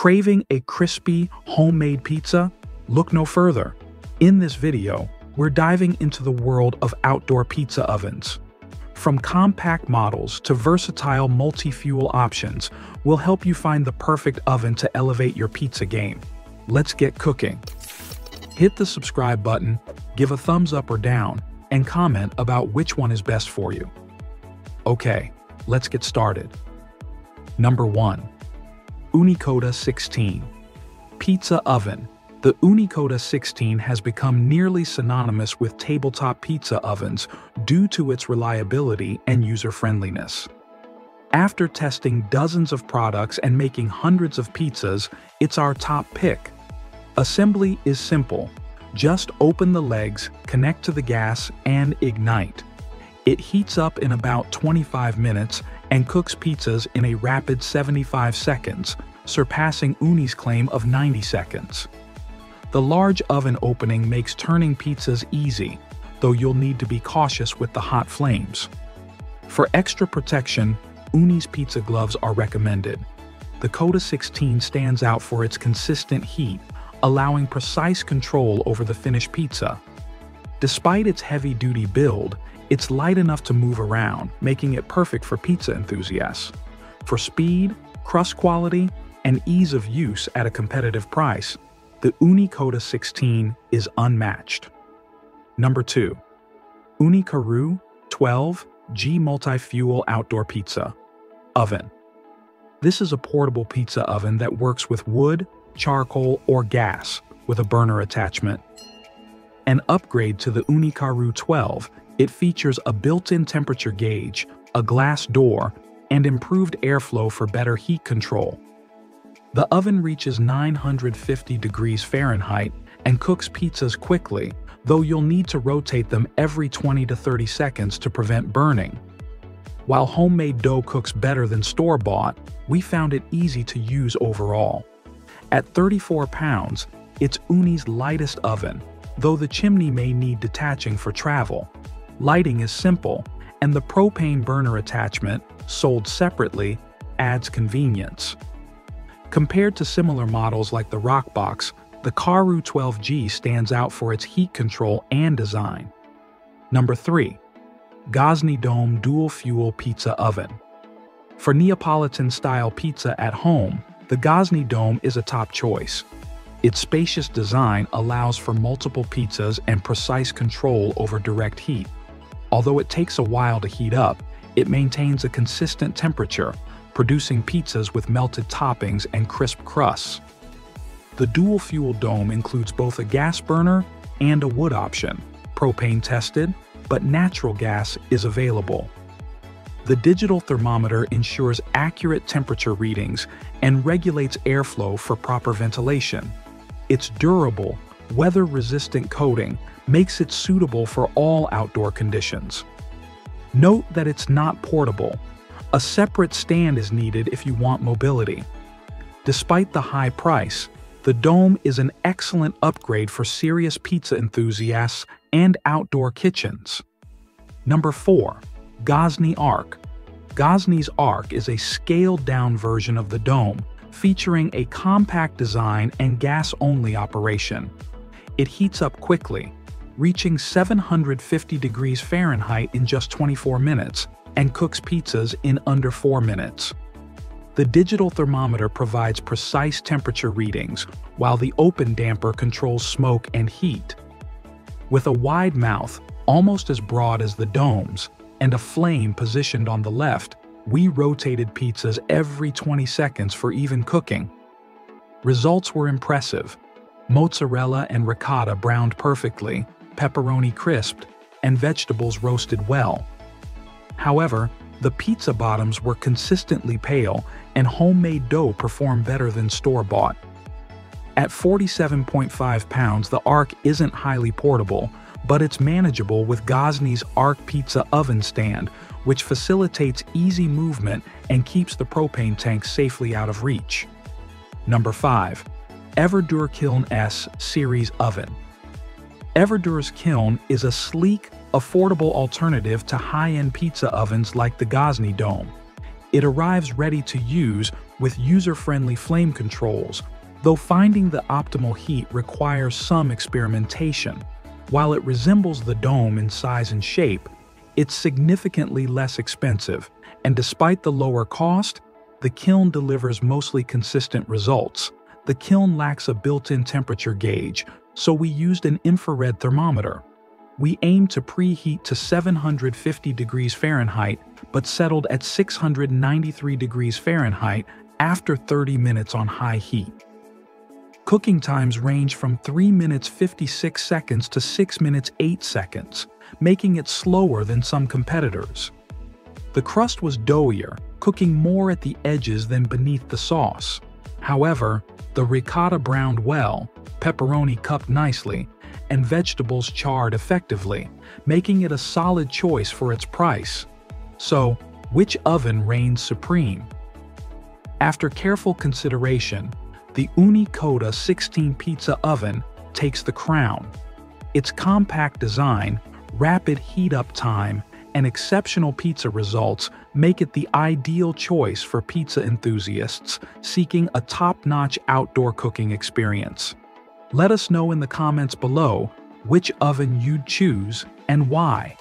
Craving a crispy, homemade pizza? Look no further. In this video, we're diving into the world of outdoor pizza ovens. From compact models to versatile multi-fuel options, we'll help you find the perfect oven to elevate your pizza game. Let's get cooking. Hit the subscribe button, give a thumbs up or down, and comment about which one is best for you. Okay, let's get started. Number 1. Ooni Koda 16. Pizza Oven. The Ooni Koda 16 has become nearly synonymous with tabletop pizza ovens due to its reliability and user-friendliness. After testing dozens of products and making hundreds of pizzas, it's our top pick. Assembly is simple. Just open the legs, connect to the gas, and ignite. It heats up in about 25 minutes and cooks pizzas in a rapid 75 seconds, surpassing Ooni's claim of 90 seconds. The large oven opening makes turning pizzas easy, though you'll need to be cautious with the hot flames. For extra protection, Ooni's pizza gloves are recommended. The Koda 16 stands out for its consistent heat, allowing precise control over the finished pizza. Despite its heavy-duty build, it's light enough to move around, making it perfect for pizza enthusiasts. For speed, crust quality, and ease of use at a competitive price, the Ooni Koda 16 is unmatched. Number 2. Ooni Karu 12G Multi-Fuel Outdoor Pizza Oven. This is a portable pizza oven that works with wood, charcoal, or gas with a burner attachment. An upgrade to the Ooni Karu 12, it features a built-in temperature gauge, a glass door, and improved airflow for better heat control. The oven reaches 950 degrees Fahrenheit and cooks pizzas quickly, though you'll need to rotate them every 20 to 30 seconds to prevent burning. While homemade dough cooks better than store-bought, we found it easy to use overall. At 34 pounds, it's Ooni's lightest oven, though the chimney may need detaching for travel. Lighting is simple, and the propane burner attachment, sold separately, adds convenience. Compared to similar models like the Rockbox, the Karu 12G stands out for its heat control and design. Number 3. Gozney Dome Dual Fuel Pizza Oven. For Neapolitan-style pizza at home, the Gozney Dome is a top choice. Its spacious design allows for multiple pizzas and precise control over direct heat. Although it takes a while to heat up, it maintains a consistent temperature, producing pizzas with melted toppings and crisp crusts. The dual-fuel dome includes both a gas burner and a wood option, propane tested, but natural gas is available. The digital thermometer ensures accurate temperature readings and regulates airflow for proper ventilation. Its durable, weather-resistant coating makes it suitable for all outdoor conditions. Note that it's not portable. A separate stand is needed if you want mobility. Despite the high price, the Dome is an excellent upgrade for serious pizza enthusiasts and outdoor kitchens. Number 4. Gozney Arc. Gozney's Arc is a scaled-down version of the Dome, featuring a compact design and gas-only operation. It heats up quickly, reaching 750 degrees Fahrenheit in just 24 minutes, and cooks pizzas in under 4 minutes. The digital thermometer provides precise temperature readings, while the open damper controls smoke and heat. With a wide mouth, almost as broad as the Dome's, and a flame positioned on the left, we rotated pizzas every 20 seconds for even cooking. Results were impressive. Mozzarella and ricotta browned perfectly, pepperoni crisped, and vegetables roasted well. However, the pizza bottoms were consistently pale, and homemade dough performed better than store-bought. At 47.5 pounds, the Arc isn't highly portable, but it's manageable with Gozney's Arc Pizza Oven Stand, which facilitates easy movement and keeps the propane tank safely out of reach. Number 5. Everdure KILN S Series Oven. Everdure's Kiln is a sleek, affordable alternative to high-end pizza ovens like the Gozney Dome. It arrives ready to use with user-friendly flame controls, though finding the optimal heat requires some experimentation. While it resembles the Dome in size and shape, it's significantly less expensive, and despite the lower cost, the kiln delivers mostly consistent results. The kiln lacks a built-in temperature gauge, so we used an infrared thermometer. We aimed to preheat to 750 degrees Fahrenheit, but settled at 693 degrees Fahrenheit after 30 minutes on high heat. Cooking times range from 3 minutes 56 seconds to 6 minutes 8 seconds, making it slower than some competitors. The crust was doughier, cooking more at the edges than beneath the sauce. However, the ricotta browned well, pepperoni cupped nicely, and vegetables charred effectively, making it a solid choice for its price. So, which oven reigns supreme? After careful consideration, the Ooni Koda 16 pizza oven takes the crown. Its compact design, rapid heat-up time, and exceptional pizza results make it the ideal choice for pizza enthusiasts seeking a top-notch outdoor cooking experience. Let us know in the comments below which oven you'd choose and why.